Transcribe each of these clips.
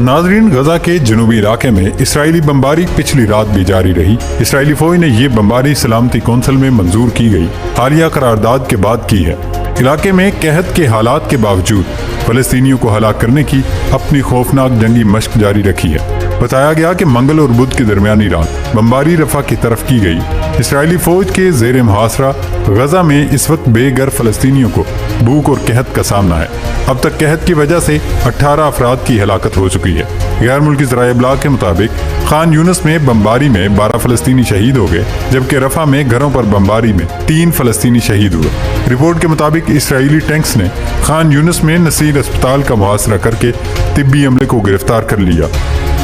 नाजरीन, गजा के जनूबी इलाके में इसराइली बमबारी पिछली रात भी जारी रही। इसराइली फौज ने ये बमबारी सलामती कौंसिल में मंजूर की गई हालिया करारदाद के बाद की है। इलाके में कहत के हालात के बावजूद फलस्तीनियों को हलाक करने की अपनी खौफनाक जंगी मशक जारी रखी है। बताया गया कि मंगल और बुध की दरमियानी रात बमबारी रफा की तरफ की गई। इसराइली फौज के जेर मुहासरा गजा में इस वक्त बेघर फलस्तीनियों को भूख और कहत का सामना है। अब तक कहत की वजह से 18 अफराद की हलाकत हो चुकी है। गैर मुल्की ज़राए इब्लाग के मुताबिक खान यूनिस में बमबारी में 12 फलस्तीनी शहीद हो गए, जबकि रफा में घरों पर बमबारी में 3 फलस्तीनी शहीद हुए। रिपोर्ट के मुताबिक इसराइली टैंक्स ने खान यूनिस में नसीर अस्पताल का मुहासरा करके तिब्बी अमले को गिरफ्तार कर लिया।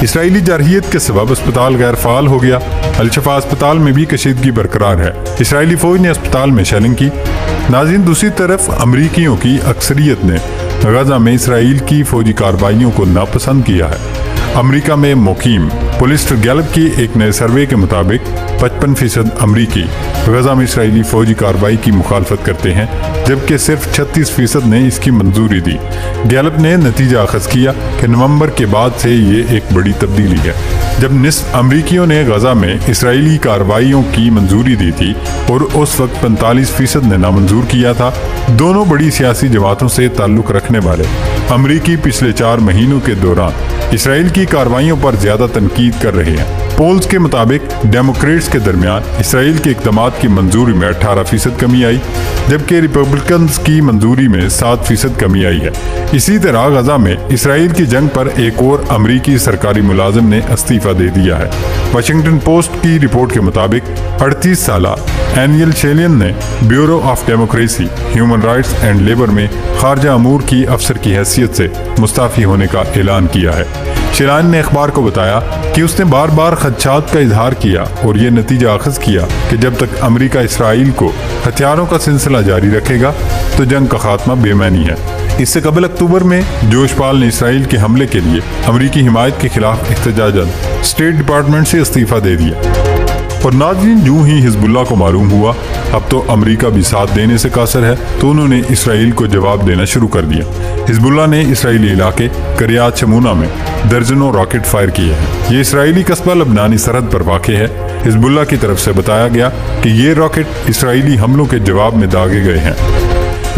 इसराइली जारहियत के सबब अस्पताल गैर फाल हो गया। अल-शफा अस्पताल में भी कशीदगी बरकरार है। इसराइली फौज ने अस्पताल में शेलिंग की। नाज़रीन, दूसरी तरफ अमरीकियों की अक्सरियत ने गजा में इसराइल की फौजी कार्रवाइयों को नापसंद किया है। अमरीका में मुकीम पुलिस्टर गैलप की एक नए सर्वे के मुताबिक 55% अमरीकी गजा में इसराइली फौजी कार्रवाई की मुखालफत करते हैं, जबकि सिर्फ 36% ने इसकी मंजूरी दी। गैलप ने नतीजा अखज़ किया कि नवंबर के बाद से ये एक बड़ी तब्दीली है, जब निस्फ अमरीकियों ने गजा में इसराइली कार्रवाइयों की मंजूरी दी थी और उस वक्त 45% ने नामंजूर किया था। दोनों बड़ी सियासी जमातों से ताल्लुक़ रखने वाले अमरीकी पिछले 4 महीनों के दौरान इसराइल की कार्रवाइयों पर ज्यादा तनकीद कर रहे हैं। पोल्स के मुताबिक डेमोक्रेट्स के दरमियान इसराइल के इक़दामात की मंजूरी में 18% कमी आई, जबकि रिपब्लिकन्स की मंजूरी में 7% कमी आई है। इसी तरह गजा में इसराइल की जंग पर एक और अमरीकी सरकारी मुलाजिम ने इस्तीफा दे दिया है। वाशिंगटन पोस्ट की रिपोर्ट के मुताबिक 38 साला एनियल शेलियन ने bureau of democracy, human rights and labour में खारजा अमूर की अफसर की हैसियत से मुस्ताफ़ी होने का ऐलान किया है। शेलियन ने अखबार को बताया कि उसने बार बार खदशात का इजहार किया और ये नतीजा अखज़ किया कि जब तक अमरीका इसराइल को हथियारों का सिलसिला जारी रखेगा तो जंग का खात्मा बेमानी है। इससे कबल अक्टूबर में जोश पाल ने इसराइल के हमले के लिए अमरीकी हिमायत के खिलाफ एहतजाजन स्टेट डिपार्टमेंट से इस्तीफा दे दिया। और नाज़रीन, यूं ही हिजबुल्लाह को मालूम हुआ अब तो अमरीका भी साथ देने से कासर है, तो उन्होंने इसराइल को जवाब देना शुरू कर दिया। हिजबुल्लाह ने इसराइली इलाके करियात शमूना में दर्जनों रॉकेट फायर किए हैं। ये इसराइली कस्बा लबनानी सरहद पर वाक़े है। हिजबुल्लाह की तरफ से बताया गया कि ये रॉकेट इसराइली हमलों के जवाब में दागे गए हैं।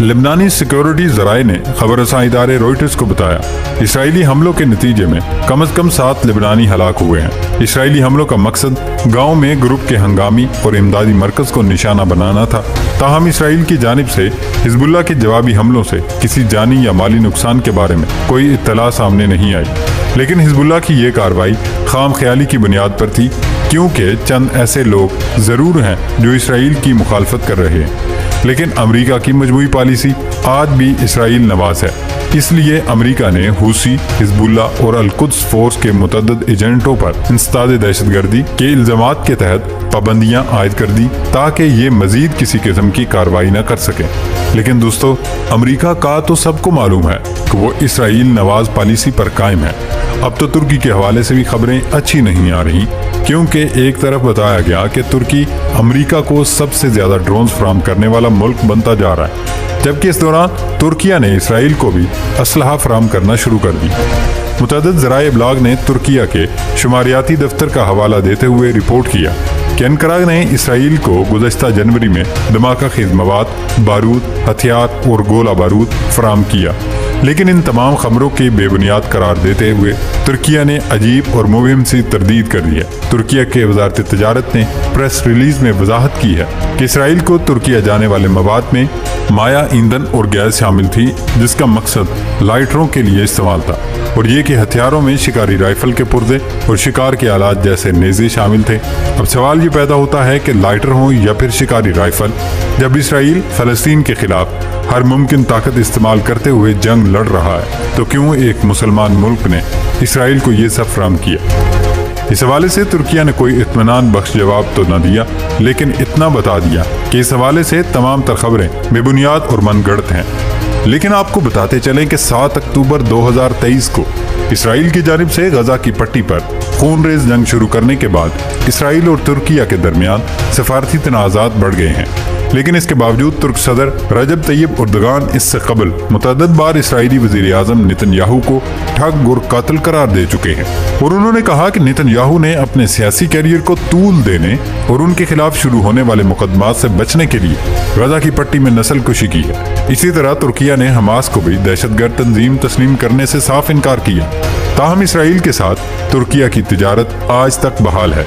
लेबनानी सिक्योरिटी ज़राए ने खबर रसां इदारे रॉयटर्स को बताया, इसराइली हमलों के नतीजे में कम से कम 7 लेबनानी हलाक हुए हैं। इसराइली हमलों का मकसद गांव में ग्रुप के हंगामी और इमदादी मरकज़ को निशाना बनाना था। ताहम इसराइल की जानिब से हिजबुल्लाह के जवाबी हमलों से किसी जानी या माली नुकसान के बारे में कोई इत्तला सामने नहीं आई। लेकिन हिजबुल्लाह की ये कार्रवाई खाम ख्याली की बुनियाद पर थी, क्योंकि चंद ऐसे लोग ज़रूर हैं जो इसराइल की मुखालफत कर रहे हैं। लेकिन अमेरिका की मजमूई पॉलिसी आज भी इसराइल नवाज है। इसलिए अमेरिका ने हुसी, हिजबुल्लाह और अल-कुद्स फोर्स के मुतअद्दिद एजेंटों पर इंसदाद दहशतगर्दी के इल्ज़ामात के तहत पाबंदियां आयद कर दी ताकि ये मजीद किसी किस्म की कार्रवाई न कर सकें। लेकिन दोस्तों, अमेरिका का तो सबको मालूम है कि वो इसराइल नवाज पॉलिसी पर कायम है। अब तो तुर्की के हवाले से भी खबरें अच्छी नहीं आ रही, क्योंकि एक तरफ बताया गया कि तुर्की अमेरिका को सबसे ज़्यादा ड्रोन्स फराहम करने वाला मुल्क बनता जा रहा है, जबकि इस दौरान तुर्किया ने इसराइल को भी असलहा फराहम करना शुरू कर दी। मुतअद्दिद ज़राए इब्लाग ने तुर्किया के शुमारियाती दफ्तर का हवाला देते हुए रिपोर्ट किया कि अंकारा ने इसराइल को गुज़श्ता जनवरी में धमाका खेज़ मवाद, बारूद, हथियार और गोला बारूद फराहम किया। लेकिन इन तमाम खबरों के बेबुनियाद करार देते हुए तुर्किया ने अजीब और मुहिम सी तरदीद कर दी है। तुर्किया के वज़ारत तिजारत ने प्रेस रिलीज में वजाहत की है कि इसराइल को तुर्किया जाने वाले मवाद में माया ईंधन और गैस शामिल थी, जिसका मकसद लाइटरों के लिए इस्तेमाल था, और ये कि हथियारों में शिकारी राइफल के पुर्जे और शिकार के आलात जैसे नेज़े शामिल थे। अब सवाल ये पैदा होता है कि लाइटर हों या फिर शिकारी राइफल, जब इसराइल फ़लस्तीन के खिलाफ हर मुमकिन ताकत इस्तेमाल करते हुए जंग लड़ रहा है, तो क्यों एक मुसलमान मुल्क ने इसराइल को ये सब फराहम किया? इस हवाले से तुर्किया ने कोई इत्मीनान बख्श जवाब तो न दिया, लेकिन इतना बता दिया कि इस हवाले से तमाम तर खबरें बेबुनियाद और मनगढ़ंत हैं। लेकिन आपको बताते चलें कि 7 अक्टूबर 2023 को इसराइल की जानिब से गजा की पट्टी पर खूनरेज जंग शुरू करने के बाद इसराइल और तुर्किया के दरमियान सफारती तनाज़ात बढ़ गए हैं। لیکن اس کے باوجود ترک صدر رجب طیب اردگان اس سے قبل متعدد بار اسرائیلی وزیر اعظم نیتن یاہو کو ٹھگ اور قاتل قرار دے چکے ہیں، اور انہوں نے کہا کہ نیتن یاہو نے اپنے سیاسی کیریئر کو طول دینے اور ان کے خلاف شروع ہونے والے مقدمات سے بچنے کے لیے غزہ کی پٹی میں نسل کشی کی ہے۔ اسی طرح ترکیہ نے حماس کو بھی دہشت گرد تنظیم تسلیم کرنے سے صاف انکار کیا، تاہم اسرائیل کے ساتھ ترکیہ کی تجارت آج تک بحال ہے۔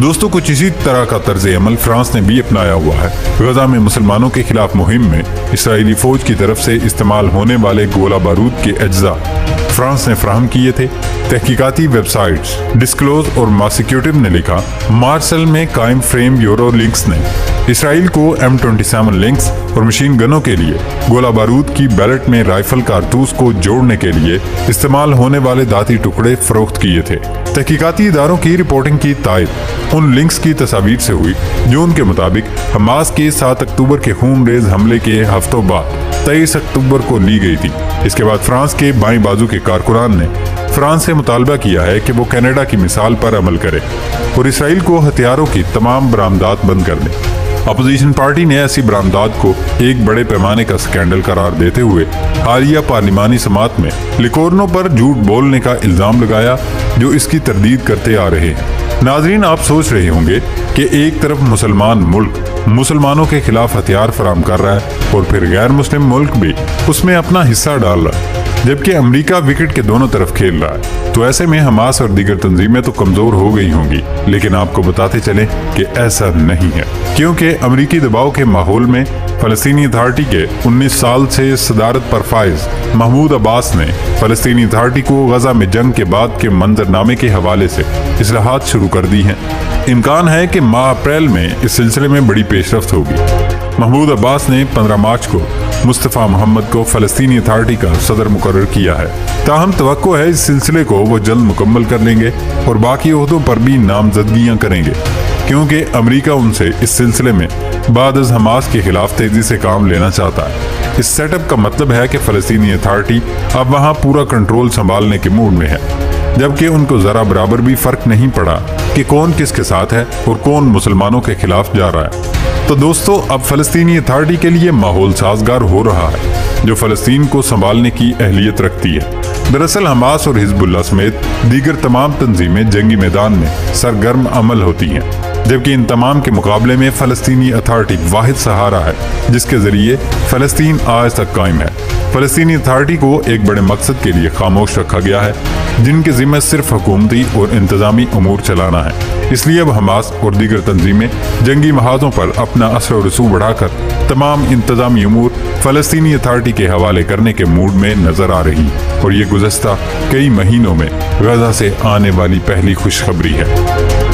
دوستو، کچھ اسی طرح کا طرز عمل فرانس نے بھی اپنایا ہوا ہے۔ غزہ میں مسلمانوں کے خلاف مہم میں اسرائیلی فوج کی طرف سے استعمال ہونے والے گولہ بارود کے اجزاء فرانس نے فراہم کیے تھے۔ تحقیقاتی ویب سائٹس ڈسکلوز اور ماسیکیوٹیو نے لکھا، مارسل میں قائم فریم یورو لنکس نے اسرائیل کو M27 لنکس اور مشین گنوں کے لیے گولہ بارود کی بیلٹ میں رائفل کارتوس کو جوڑنے کے لیے استعمال ہونے والے دھاتی ٹکڑے فروخت کیے تھے۔ تحقیقاتی اداروں کی رپورٹنگ کی تائید ان لنکس کی تصاویر سے ہوئی جو ان کے مطابق حماس کے 7 اکتوبر کے خون ریز حملے کے ہفتوں بعد 23 اکتوبر کو لی گئی تھی۔ اس کے بعد فرانس کے بائیں بازو کے کارکنان نے فرانس سے مطالبہ کیا ہے کہ وہ کینیڈا کی مثال پر عمل کرے اور اسرائیل کو ہتھیاروں کی تمام برآمدات بند کر دے۔ اپوزیشن پارٹی نے ایسی برآمدات کو ایک بڑے پیمانے کا سکینڈل قرار دیتے ہوئے حالیہ پارلیمانی سماعت میں لیکورنو پر جھوٹ بولنے کا الزام لگایا، جو اس کی تردید کرتے آ رہے ہیں۔ ناظرین، آپ سوچ رہے ہوں گے کہ ایک طرف مسلمان ملک مسلمانوں کے خلاف ہتھیار فراہم کر رہا ہے اور پھر غیر مسلم ملک بھی اس میں اپنا حصہ ڈال رہا ہے، جبکہ امریکہ وکٹ کے دونوں طرف کھیل رہا ہے، تو ایسے میں حماس اور دیگر تنظیمیں تو کمزور ہو گئی ہوں گی۔ لیکن آپ کو بتاتے چلیں کہ ایسا نہیں ہے، کیونکہ امریکی دباؤ کے ماحول میں فلسطینی اتھارٹی کے 19 سال سے صدارت پر فائز محمود عباس نے فلسطینی اتھارٹی کو غزہ میں جنگ کے بعد کے منظرنامے کے حوالے سے اصلاحات شروع کر دی ہیں۔ امکان ہے کہ ماہ اپریل میں اس سلسلے میں بڑی پیش رفت ہوگی۔ محمود عباس نے 15 مارچ کو مصطفیٰ محمد کو فلسطینی اتھارٹی کا صدر مقرر کیا ہے، تاہم توقع ہے اس سلسلے کو وہ جلد مکمل کر لیں گے اور باقی عہدوں پر بھی نامزدگیاں کریں گے، کیونکہ امریکہ ان سے اس سلسلے میں بعد از حماس کے خلاف تیزی سے کام لینا چاہتا ہے۔ اس سیٹ اپ کا مطلب ہے کہ فلسطینی اتھارٹی اب وہاں پورا کنٹرول سنبھالنے کے موڈ میں ہے، جبکہ ان کو ذرا برابر بھی فرق نہیں پڑا کہ کون کس کے ساتھ ہے اور کون مسلمانوں کے خلاف جا رہا ہے۔ تو دوستو، اب فلسطینی اتھارٹی کے لیے ماحول سازگار ہو رہا ہے جو فلسطین کو سنبھالنے کی اہلیت رکھتی ہے۔ دراصل حماس اور حزب اللہ سمیت دیگر تمام تنظیمیں جنگی میدان میں سرگرم عمل ہوتی ہیں، جبکہ ان تمام کے مقابلے میں فلسطینی اتھارٹی واحد سہارا ہے جس کے ذریعے فلسطین آج تک قائم ہے۔ فلسطینی اتھارٹی کو ایک بڑے مقصد کے لیے خاموش رکھا گیا ہے، جن کے ذمہ صرف حکومتی اور انتظامی امور چلانا ہے۔ اس لیے اب حماس اور دیگر تنظیمیں جنگی محاذوں پر اپنا اثر و رسوخ بڑھا کر تمام انتظامی امور فلسطینی اتھارٹی کے حوالے کرنے کے موڈ میں نظر آ رہی، اور یہ گزشتہ کئی مہینوں میں غزہ سے آنے والی پہلی خوشخبری ہے۔